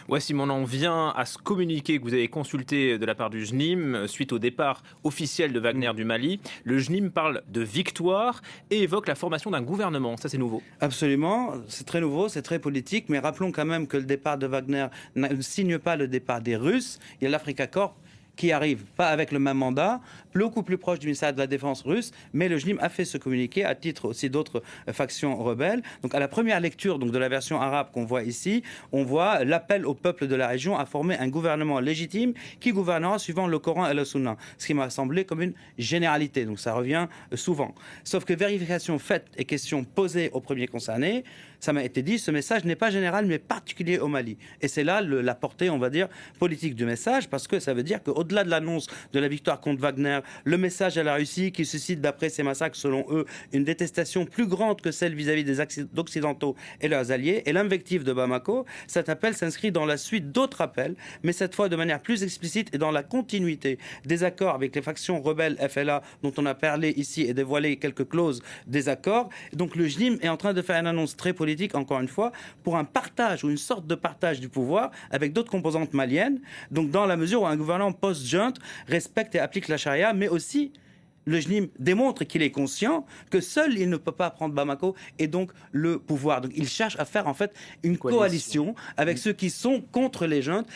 Ouais, Simon, on en vient à ce communiqué que vous avez consulté de la part du JNIM suite au départ officiel de Wagner du Mali. Le JNIM parle de victoire et évoque la formation d'un gouvernement. Ça, c'est nouveau. Absolument, c'est très nouveau, c'est très politique, mais rappelons quand même que le départ de Wagner ne signe pas le départ des Russes. Il y a l'Africa Corps qui arrive, pas avec le même mandat, beaucoup plus proche du ministère de la Défense russe, mais le JNIM a fait ce communiqué à titre aussi d'autres factions rebelles. Donc à la première lecture de la version arabe qu'on voit ici, on voit l'appel au peuple de la région à former un gouvernement légitime qui gouvernera suivant le Coran et le Sunna, ce qui m'a semblé comme une généralité, donc ça revient souvent. Sauf que vérification faite et question posée aux premiers concernés, ça m'a été dit, ce message n'est pas général mais particulier au Mali. Et c'est là la portée, on va dire, politique du message, parce que ça veut dire qu'au-delà de l'annonce de la victoire contre Wagner, le message à la Russie qui suscite, d'après ces massacres, selon eux, une détestation plus grande que celle vis-à-vis des Occidentaux et leurs alliés, et l'invective de Bamako, cet appel s'inscrit dans la suite d'autres appels, mais cette fois de manière plus explicite et dans la continuité des accords avec les factions rebelles FLA dont on a parlé ici et dévoilé quelques clauses des accords. Donc le JNIM est en train de faire une annonce très politique, encore une fois, pour un partage ou une sorte de partage du pouvoir avec d'autres composantes maliennes, donc dans la mesure où un gouvernement post-junte respecte et applique la charia, mais aussi le JNIM démontre qu'il est conscient que seul il ne peut pas prendre Bamako et donc le pouvoir. Donc il cherche à faire en fait une coalition avec ceux qui sont contre les juntes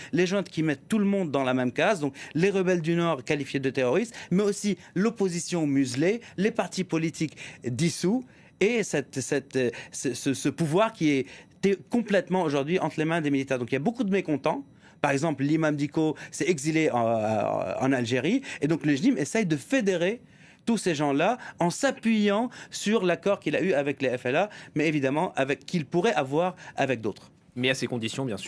qui mettent tout le monde dans la même case, donc les rebelles du Nord qualifiés de terroristes, mais aussi l'opposition muselée, les partis politiques dissous et ce pouvoir qui est complètement aujourd'hui entre les mains des militaires. Donc il y a beaucoup de mécontents. Par exemple, l'imam Dicko s'est exilé en Algérie et donc le JNIM essaye de fédérer tous ces gens-là en s'appuyant sur l'accord qu'il a eu avec les FLA, mais évidemment qu'il pourrait avoir avec d'autres. Mais à ces conditions, bien sûr.